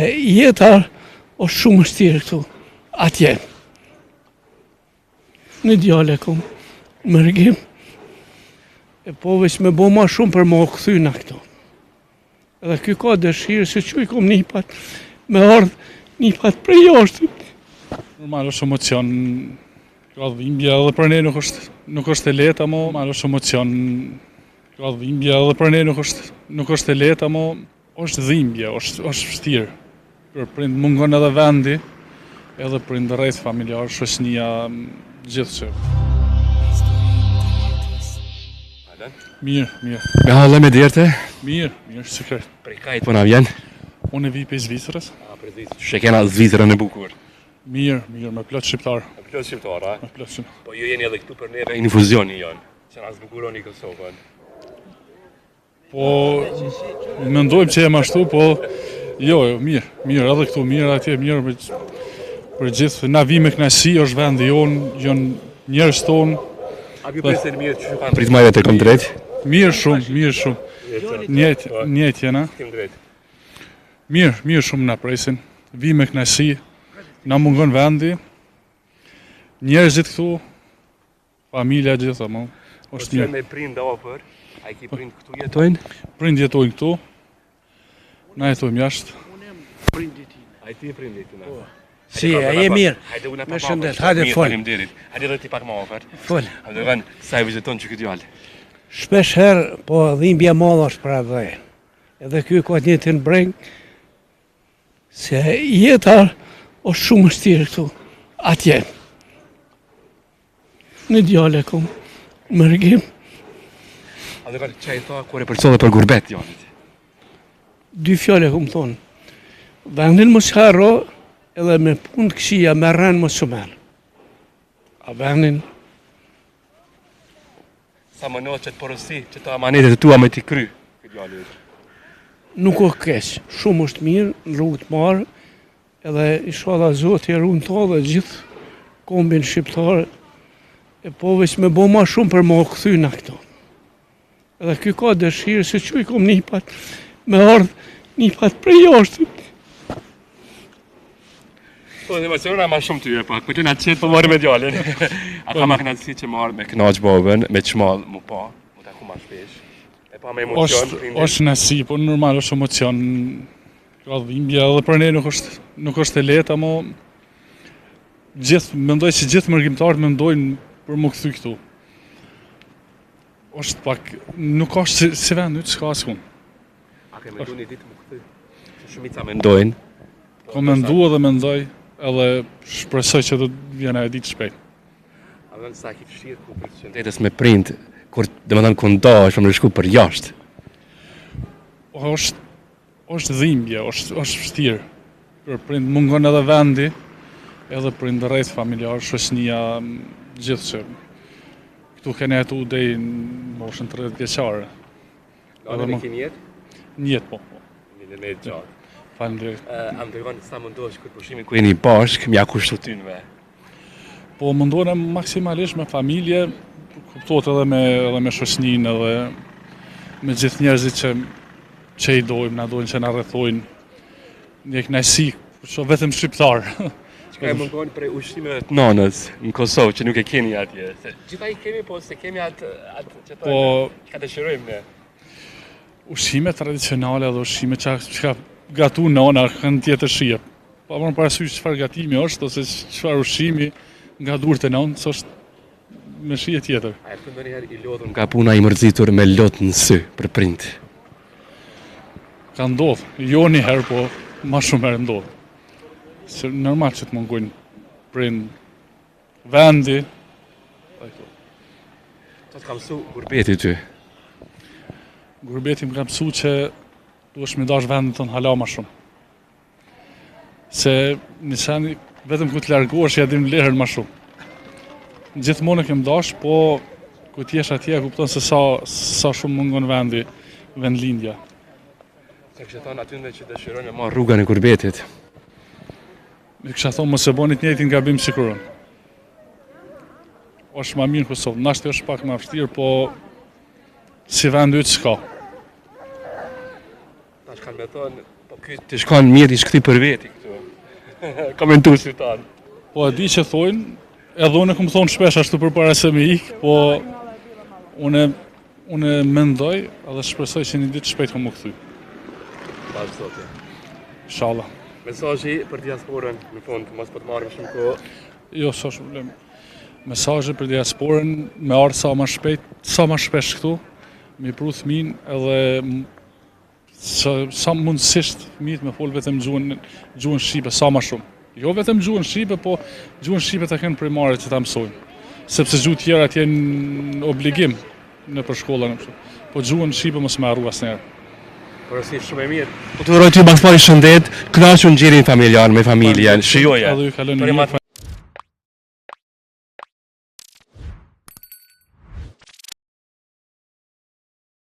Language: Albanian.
Jeta është shumë vështirë këtu, atje. Në djale kom, më rëgjim. E po veç me bo ma shumë për më këthyna këtu. Edhe kjo ka dëshirë se që i kom një pat me ardhë një pat prej jashtë. Normal është emocion, ka dhimbje edhe për ne nuk është e lehtë, ama normal është emocion, ka dhimbje edhe për ne nuk është e lehtë, ama është dhimbje, është vështirë. Për prind mungon edhe vendi, edhe prind rreth familjar, shoqënia, gjithçka. Mirë. Me hallë me derte? Mirë, sekret. Prej kajt po na vjen? Unë vi për Zvicrës. Që kena Zvicrën e bukur. Mirë, me plot shqiptar. Me plot shqiptar, a? Me plot shqiptar. Po ju jeni edhe këtu për neve infuzioni janë, që na zbukuroni Kosovën. Po, mendojmë që jem ashtu, po, jo, mirë, edhe këtu mirë, atje mirë, për gjithë, na vi me kënaqësi, është vendi jonë njerëz tonë. A ju presin mirë që kanë prit marrë të kom drejt? Mirë shumë. Njëjtë jena. Mirë shumë na presin. Vi me kënaqësi. Na mungon vendi. Njerëzit këtu, familja gjitha, mo. Është mirë. Me prind afër. Ai ki prind këtu jetojnë? Prind jetojnë këtu. Na jetojmë jashtë. Unë jam prindi ti. Ai ti prindi ti na. Si, a je mirë. Hajde unë Me shëndet, hajde fol. Faleminderit. Hajde edhe ti pak më afër. Fol. Hajde vën sa i viziton që këtë djalë. Shpesh herë, po dhimbja madhe është për atë. Edhe ky ka një të breng, se jeta është shumë vështirë këtu, atje. Në djale kom, më rëgjim. Hajde vën çaj tha kur e përcollë për gurbet djalit. 2 fjale kom thonë. Vendin mos harro, edhe me punë të këshia me rënë mos u merr. A vendin Sa më nëtë që të porosi, që të amanetet e tua me t'i kry, këtë djali. nuk o keq, shumë është mirë, në rrugë të marë, edhe inshallah Zoti e ruan to dhe gjithë kombin shqiptar, e po veç me bo ma shumë për më këthyna këto. Edhe ky ka dëshirë se që i kom një pat me ardhë një pat prej jashtë. Po, në emociona ma shumë ty e pak, këtë nga qëtë po marrë me djallin. A ka ma kënaqësi që marrë me kënaqë babën, me qmall mu pa, mu taku ma shpesh. E pa me emocion, është nësi, po normal është emocion, ka dhimbje edhe për ne nuk është e lehtë, ama mendoj që gjithë mërgjimtarët mendojnë për më kthy këtu. Është pak, nuk është si vend, nuk s'ka askun. A ke mendu një ditë më kthy? Që shumica mendojnë. Ko mendu edhe mendoj, edhe shpresoj që do të vjen ajo ditë shpejt. A vën sa ki fshirë ku për qëndetes me prind, kur domethënë ku ndahesh më shku për jashtë. Është dhimbje, është vështirë. Për prind mungon edhe vendi, edhe prind rreth familjar, shoqënia, gjithçka. Këtu kene jetu deri në moshën 30 vjeçare. Edhe më keni jetë? Një jetë po. Në me gjatë. Faleminderit. Andërvan sa mundohesh këtë pushimin ku jeni bashkë, m'ja kushtu ty në me? Po mundohem maksimalisht me familje, kuptohet edhe me shoqëninë edhe me gjithë njerëzit që i dojmë, na dojnë që na rrethojnë. Një kënaqësi, që vetëm shqiptar. Çka e mungon prej ushqimeve të nanës në Kosovë që nuk e keni atje? Gjithaj kemi, po se kemi atë që ka dëshirojmë ne. Ushqime tradicionale dhe ushqime që ka gatu nana kanë tjetër shije. Pa më parasysh çfarë gatimi është ose çfarë ushqimi nga durët e nanës është me shije tjetër. A e të ndonjëherë i lodhur nga puna i mërzitur me lot në sy për prind? Ka ndodhur, jo një herë, po ma shumë herë ndodhur. Se normal që të mungojnë prind vendi. Çfarë ka mësu gurbeti ty? Gurbeti më ka mësu që duhesh me dash vendin tonë hala ma shumë. Se nisani vetëm ku të largohesh ja dim leherën ma shumë. Gjithmonë e kem dash, po ku t'jesh atje e kupton se sa shumë mungon vendi, vendlindja. Se kështë thonë atyre që dëshirojnë me marrë rrugën e gurbetit. Mi kësha thonë mos e bonit njëjtin gabim si kurën. Është ma mirë në Kosovë, nashti është pak ma vështirë, po si vend ytë s'ka. Tash kanë me thonë, po Po ky të shkon mirë i shkthi për veti këtu. Komentuesit tanë. Po e di që thojnë, edhe unë kom thonë shpesh ashtu përpara se me ik, po unë mendoj edhe shpresoj që një ditë shpejt kom më kthy. Bash zoti. Inshallah. Mesazhi për diasporën, në fund, mos po të marrim shumë kohë. Jo, s'është problem. Mesazhe për diasporën, me ardhë sa më shpejt, sa më shpesh këtu, me pru fëmin edhe sa mundësisht fëmijët me fol vetëm gjuhën shqipe sa më shumë. Jo vetëm gjuhën shqipe, po gjuhën shqipe ta kenë primare që ta mësojnë. Sepse gjuhë tjera t'jenë obligim nëpër shkolla kështu. Po gjuhën shqipe mos më harru asnjëherë. Porosi shumë e mirë. Po të uroj ty bashkëpari shëndet, kënaqur ngjerin familjar me familjen. Shijoja. Edhe ju kaloni mirë.